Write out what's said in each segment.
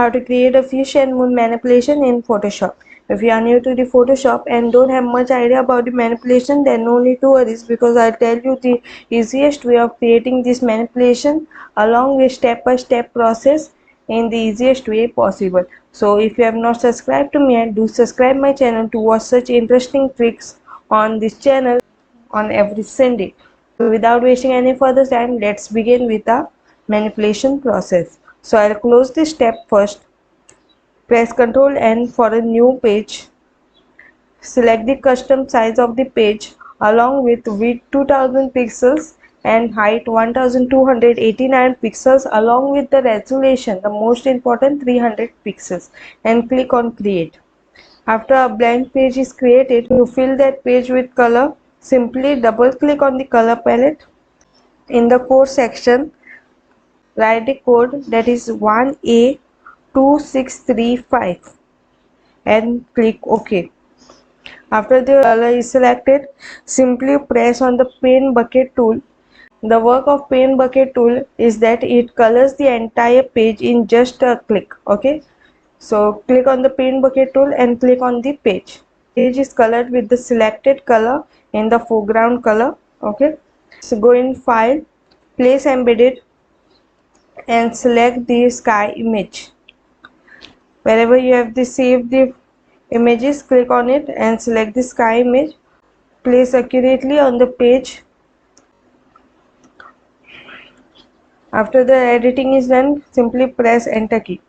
how to create a fish and moon manipulation in Photoshop. If you are new to the Photoshop and don't have much idea about the manipulation, then no need to worry, because I'll tell you the easiest way of creating this manipulation along with step-by-step process in the easiest way possible. So if you have not subscribed to me yet, do subscribe my channel to watch such interesting tricks on this channel on every Sunday. So without wasting any further time, let's begin with the manipulation process. So I'll close this step first. Press Ctrl N for a new page. Select the custom size of the page along with width 2000 pixels and height 1289 pixels along with the resolution, the most important, 300 pixels, and click on create. After a blank page is created, to fill that page with color, simply double click on the color palette. In the code section, write the code, that is 1A2635, and click OK. After the color is selected, simply press on the paint bucket tool. The work of paint bucket tool is that it colors the entire page in just a click. Okay, so click on the paint bucket tool and click on the page. Page is colored with the selected color in the foreground color. Okay, so go in File, Place Embedded, and select the sky image. Wherever you have saved the images, click on it and select the sky image. Place accurately on the page. After the editing is done, simply press enter key.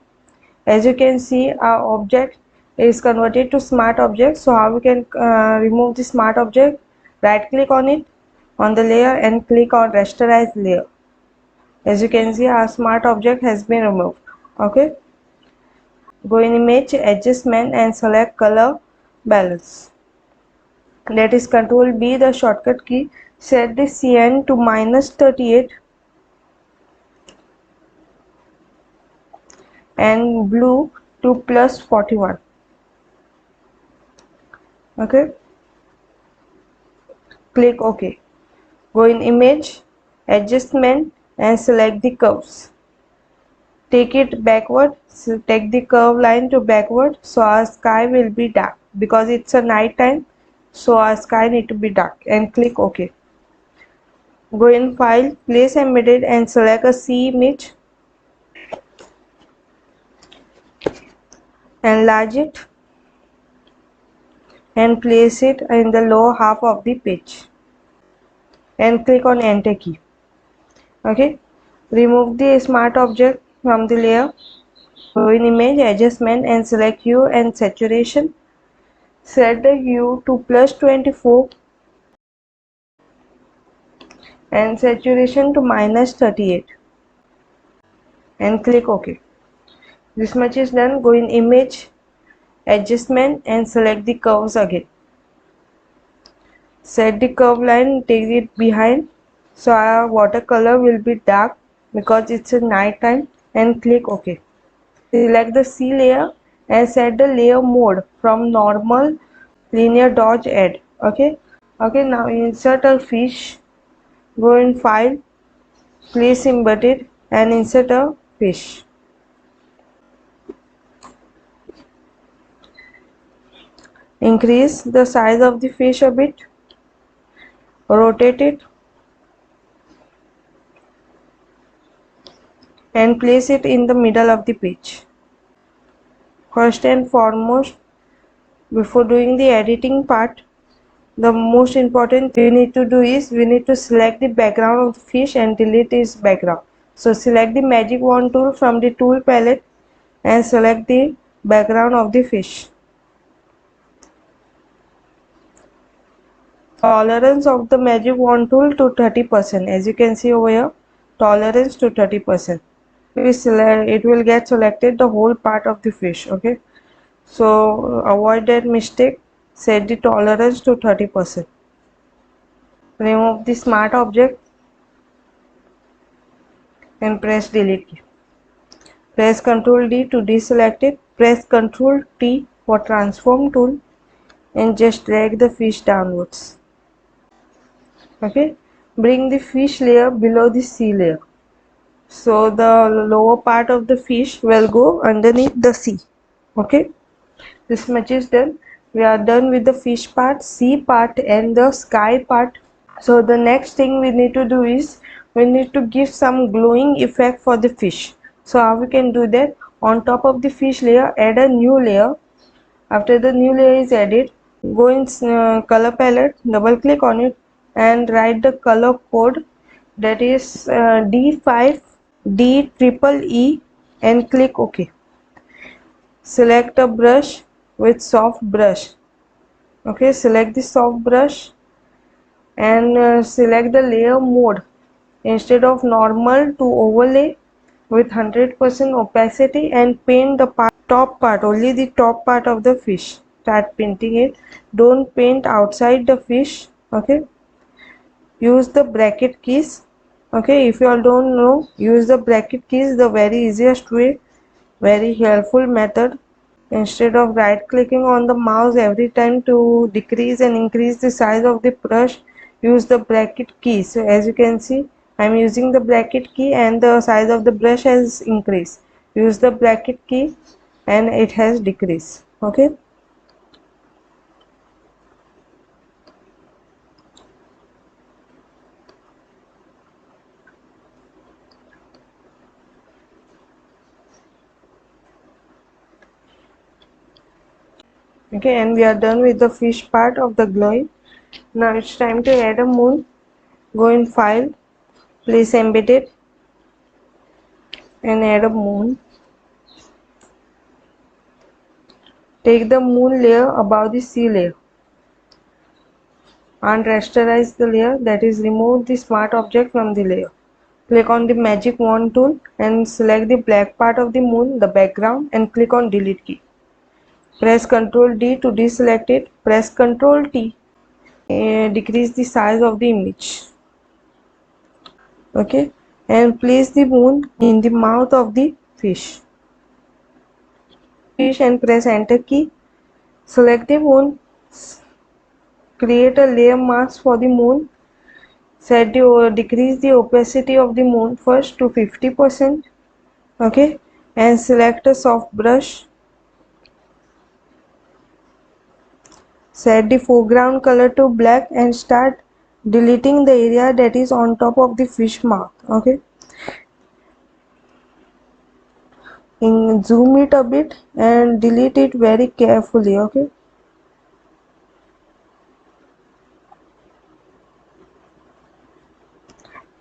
As you can see, our object is converted to smart object. So how we can remove the smart object? Right click on it, on the layer, and click on rasterize layer. As you can see, our smart object has been removed. Okay, go in image adjustment and select color balance. That is Ctrl B, the shortcut key. Set the cyan to -38 and blue to +41. Okay, click OK. Go in image adjustment and select the curves. Take it backward, so take the curve line to backward, so our sky will be dark because it's a night time, so our sky need to be dark, and click OK. Go in File, Place Embedded, and select a sea image. Enlarge it and place it in the lower half of the page and click on enter key. Okay, remove the smart object from the layer. Go in image adjustment and select hue and saturation. Set the hue to +24 and saturation to -38 and click OK. This much is done. Go in image adjustment and select the curves again. Set the curve line, take it behind, so our watercolor will be dark because it's a night time, and click OK. Select the sea layer and set the layer mode from normal linear dodge add. Okay, now insert a fish. Go in File, Place Embedded, and insert a fish. Increase the size of the fish a bit, rotate it, and place it in the middle of the page. First and foremost, before doing the editing part, the most important we need to do is we need to select the background of the fish and delete its background. So select the magic wand tool from the tool palette and select the background of the fish. Tolerance of the magic wand tool to 30%. As you can see over here, tolerance to 30%. It will get selected the whole part of the fish. Okay, so avoid that mistake. Set the tolerance to 30%. Remove the smart object and press delete key. Press Ctrl D to deselect it. Press Ctrl T for transform tool and just drag the fish downwards. Okay, bring the fish layer below the sea layer. so the lower part of the fish will go underneath the sea. Okay, this much is done. We are done with the fish part, sea part and the sky part. So the next thing we need to do is we need to give some glowing effect for the fish. So how we can do that? On top of the fish layer, add a new layer. After the new layer is added, go in color palette, double click on it and write the color code, that is D5 D triple E, and click OK. Select a brush with soft brush. Okay, select the soft brush and select the layer mode. Instead of normal, to overlay with 100% opacity and paint the top part, only the top part of the fish. Start painting it. Don't paint outside the fish. Okay, use the bracket keys. Okay, if you all don't know, use the bracket keys, the very easiest way, very helpful method. Instead of right clicking on the mouse every time to decrease and increase the size of the brush, use the bracket key. So as you can see, I'm using the bracket key and the size of the brush has increased. Use the bracket key and it has decreased. Okay, okay, and we are done with the fish part of the glowing. Now it's time to add a moon. Go in file, place embedded and add a moon. Take the moon layer above the sea layer and rasterize the layer, that is remove the smart object from the layer. Click on the magic wand tool and select the black part of the moon, the background, and click on delete key. Press Ctrl D to deselect it. Press Ctrl T. Decrease the size of the image. Okay, and place the moon in the mouth of the fish. Fish and press enter key. Select the moon. Create a layer mask for the moon. Decrease the opacity of the moon first to 50%. Okay, and select a soft brush. Set the foreground color to black and start deleting the area that is on top of the fish mouth. Okay, zoom it a bit and delete it very carefully. Okay,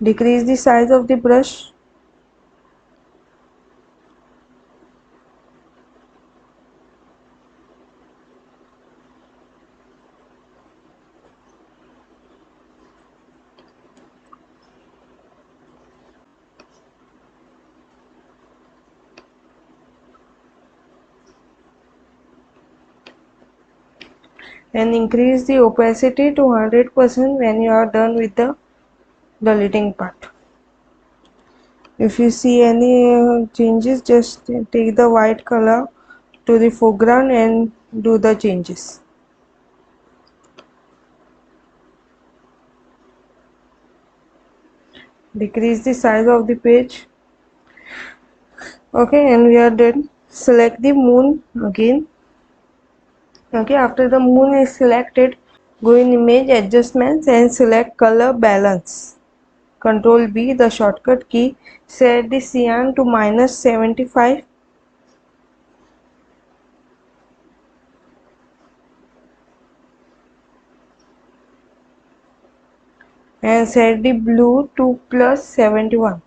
decrease the size of the brush. And increase the opacity to 100% when you are done with the deleting part. If you see any changes, just take the white color to the foreground and do the changes. Decrease the size of the page. Okay, and we are done. Select the moon again. Okay, after the moon is selected, go in image adjustments and select color balance. Control B, the shortcut key. Set the cyan to -75 and set the blue to +71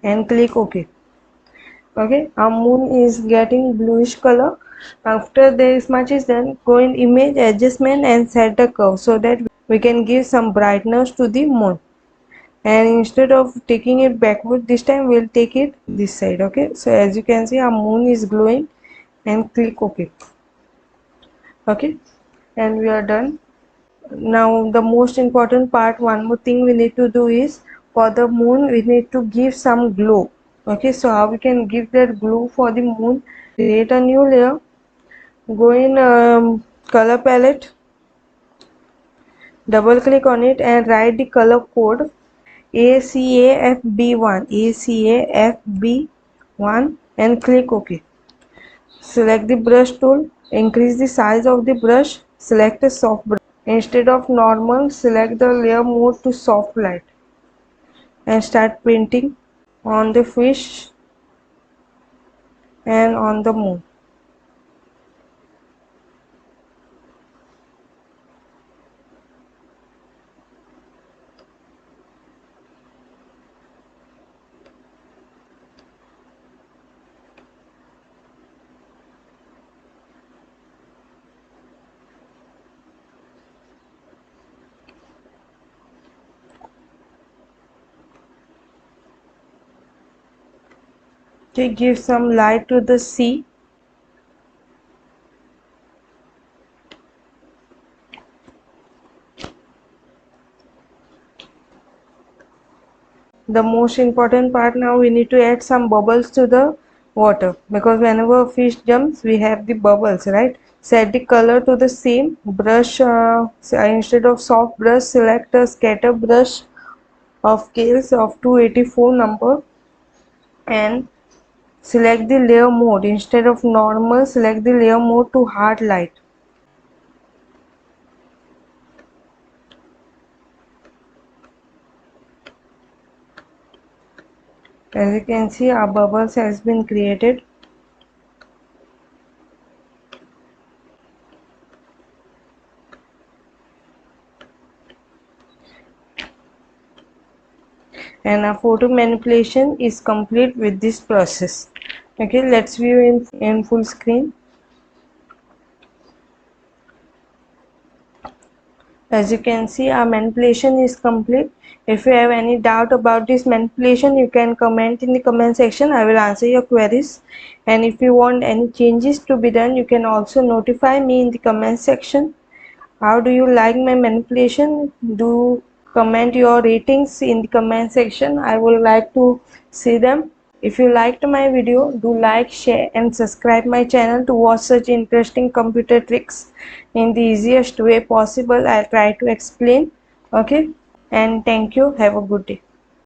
and click OK. Okay, our moon is getting bluish color. After this much is done, go in image adjustment and set the curve so that we can give some brightness to the moon. And instead of taking it backward, this time we'll take it this side. Okay, so as you can see, our moon is glowing, and click OK. Okay, and we are done. Now the most important part, one more thing we need to do is, for the moon we need to give some glow. Okay, so how we can give that glow for the moon? Create a new layer, go in color palette, Double click on it and write the color code ACAFB1 and click OK. Select the brush tool, increase the size of the brush, select a soft brush. Instead of normal, select the layer mode to soft light and start painting on the fish and on the moon. Okay, give some light to the sea. The most important part now, we need to add some bubbles to the water, because whenever a fish jumps we have the bubbles, right? Set the color to the same brush. Instead of soft brush, select a scatter brush of scales of 284 number and select the layer mode. Instead of normal, select the layer mode to hard light. As you can see, our bubbles has been created. And our photo manipulation is complete with this process. Okay, let's view in full screen. As you can see, our manipulation is complete. If you have any doubt about this manipulation, you can comment in the comment section. I will answer your queries. And if you want any changes to be done, you can also notify me in the comment section. How do you like my manipulation? Do comment your ratings in the comment section. I would like to see them. If you liked my video, do like, share and subscribe my channel to watch such interesting computer tricks in the easiest way possible. I'll try to explain. Okay, and thank you. Have a good day.